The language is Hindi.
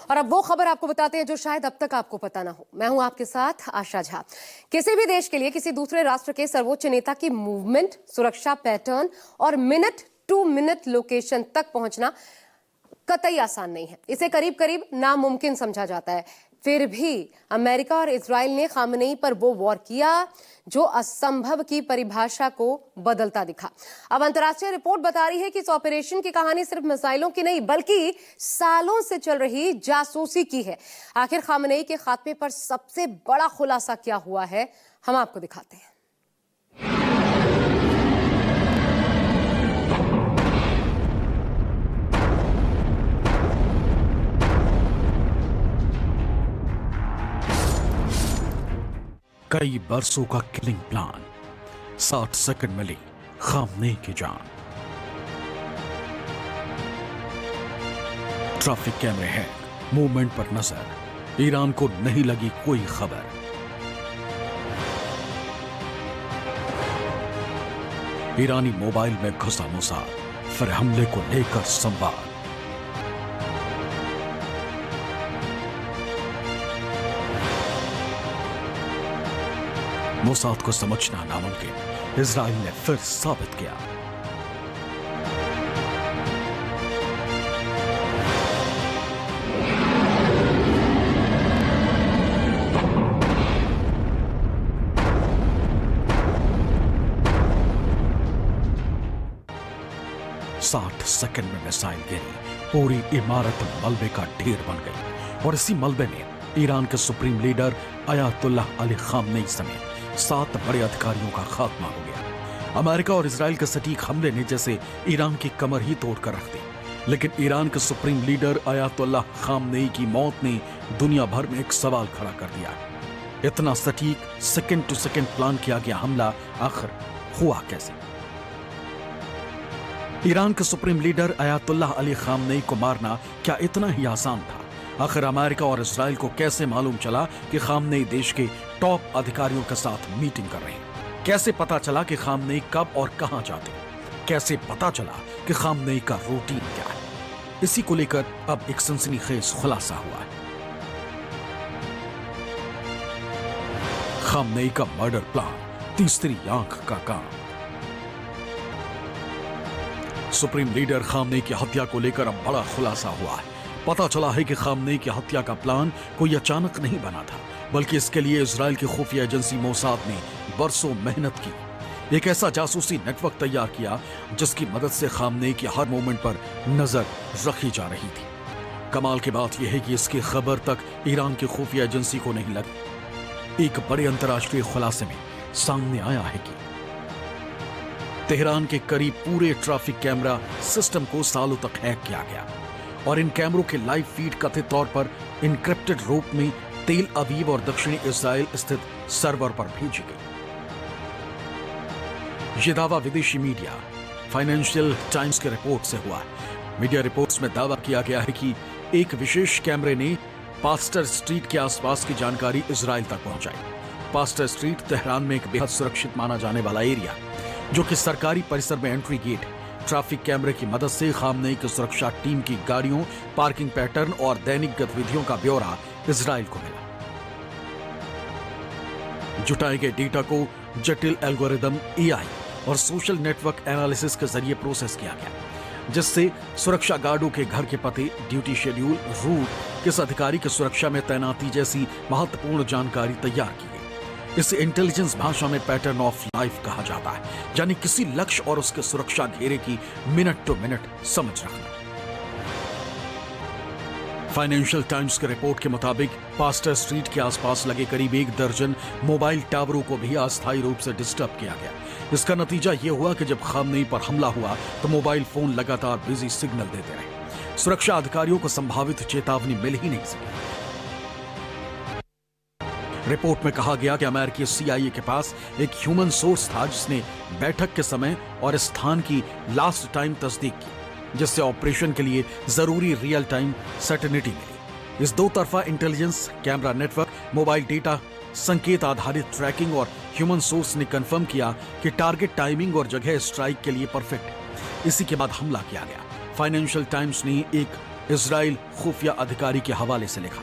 और अब वो खबर आपको बताते हैं जो शायद अब तक आपको पता ना हो। मैं हूं आपके साथ आशा झा। किसी भी देश के लिए किसी दूसरे राष्ट्र के सर्वोच्च नेता की मूवमेंट, सुरक्षा पैटर्न और मिनट टू मिनट लोकेशन तक पहुंचना कतई आसान नहीं है। इसे करीब करीब नामुमकिन समझा जाता है। फिर भी अमेरिका और इजराइल ने खामनेई पर वो वॉर किया जो असंभव की परिभाषा को बदलता दिखा। अब अंतर्राष्ट्रीय रिपोर्ट बता रही है कि इस ऑपरेशन की कहानी सिर्फ मिसाइलों की नहीं बल्कि सालों से चल रही जासूसी की है। आखिर खामनेई के खात्मे पर सबसे बड़ा खुलासा क्या हुआ है, हम आपको दिखाते हैं। कई बरसों का किलिंग प्लान, 60 सेकंड में ली खामनेई की जान। ट्रैफिक कैमरे हैं, मूवमेंट पर नजर, ईरान को नहीं लगी कोई खबर। ईरानी मोबाइल में घुसा मोसाद, फिर हमले को लेकर संवाद। मोसाद को समझना नामुमकिन, इजराइल ने फिर साबित किया। साठ सेकंड में मिसाइल गिरी, पूरी इमारत मलबे का ढेर बन गई और इसी मलबे में ईरान के supreme leader Ayatollah Ali Khamenei समेत 7 बड़े अधिकारियों का खात्मा हो गया। अमेरिका और इजराइल के सटीक हमले ने जैसे ईरान की कमर ही तोड़कर रख दी, लेकिन ईरान के सुप्रीम लीडर अयातुल्लाह खामनेई की मौत ने दुनिया भर में एक सवाल खड़ा कर दिया। इतना सटीक सेकंड टू सेकंड प्लान किया गया हमला आखिर हुआ कैसे? ईरान के supreme leader Ayatollah Ali Khamenei को मारना क्या इतना ही आसान था? आखिर अमेरिका और इजराइल को कैसे मालूम चला कि खामनेई देश के टॉप अधिकारियों के साथ मीटिंग कर रहे हैं? कैसे पता चला कि खामनेई कब और कहां जाते? कैसे पता चला कि खामनेई का रूटीन क्या है? इसी को लेकर अब एक सनसनीखेज खुलासा हुआ है। खामनेई का मर्डर प्लान, तीसरी आंख का काम। सुप्रीम लीडर खामनेई की हत्या को लेकर अब बड़ा खुलासा हुआ है। पता चला है कि खामनेई की हत्या का प्लान कोई अचानक नहीं बना था, बल्कि इसके लिए इजराइल की खुफिया एजेंसी मोसाद ने बरसों मेहनत की। एक ऐसा जासूसी नेटवर्क तैयार किया जिसकी मदद से खामनेई की हर मोमेंट पर नजर रखी जा रही थी। कमाल की बात यह है कि इसकी खबर तक ईरान की खुफिया एजेंसी को नहीं लगी। एक बड़े अंतर्राष्ट्रीय खुलासे में सामने आया है कि तेहरान के करीब पूरे ट्रैफिक कैमरा सिस्टम को सालों तक हैक किया गया और इन कैमरों के लाइव फीड कथित तौर पर इनक्रिप्टेड रूप में तेल अवीव और दक्षिणी इजराइल स्थित सर्वर पर भेजी गई। यह दावा विदेशी मीडिया फाइनेंशियल टाइम्स के रिपोर्ट से हुआ है। मीडिया रिपोर्ट्स में दावा किया गया है कि एक विशेष कैमरे ने पास्टर स्ट्रीट के आसपास की जानकारी इजराइल तक पहुंचाई। पास्टर स्ट्रीट तेहरान में एक बेहद सुरक्षित माना जाने वाला एरिया, जो कि सरकारी परिसर में एंट्री गेट है। ट्रैफिक कैमरे की मदद से खामनेई की सुरक्षा टीम की गाड़ियों, पार्किंग पैटर्न और दैनिक गतिविधियों का ब्यौरा इजराइल को मिला। जुटाए गए डेटा को जटिल एल्गोरिदम, एआई और सोशल नेटवर्क एनालिसिस के जरिए प्रोसेस किया गया, जिससे सुरक्षा गार्डों के घर के पते, ड्यूटी शेड्यूल, रूट, किस अधिकारी की सुरक्षा में तैनाती जैसी महत्वपूर्ण जानकारी तैयार की गई। इसे इंटेलिजेंस भाषा में पैटर्न ऑफ लाइफ कहा जाता है, यानी किसी लक्ष्य और उसके सुरक्षा घेरे की मिनट टू मिनट समझ रखना। फाइनेंशियल टाइम्स के रिपोर्ट के मुताबिक पास्टर स्ट्रीट के आसपास लगे करीब 1 दर्जन मोबाइल टावरों को भी अस्थायी रूप से डिस्टर्ब किया गया। इसका नतीजा यह हुआ कि जब खामनेई पर हमला हुआ तो मोबाइल फोन लगातार बिजी सिग्नल देते रहे। सुरक्षा अधिकारियों को संभावित चेतावनी मिल ही नहीं सकी। रिपोर्ट में कहा गया कि अमेरिकी CIA के पास एक ह्यूमन सोर्स था जिसने बैठक के समय और स्थान की लास्ट टाइम तस्दीक की, जिससे ऑपरेशन के लिए जरूरी रियल टाइम सर्टेनिटी मिली। इस दो तरफा intelligence, camera network, mobile data, संकेत आधारित ट्रैकिंग और ह्यूमन सोर्स ने कंफर्म किया कि टारगेट टाइमिंग और जगह स्ट्राइक के लिए परफेक्ट है। इसी के बाद हमला किया गया। फाइनेंशियल टाइम्स ने एक इसराइल खुफिया अधिकारी के हवाले से लिखा।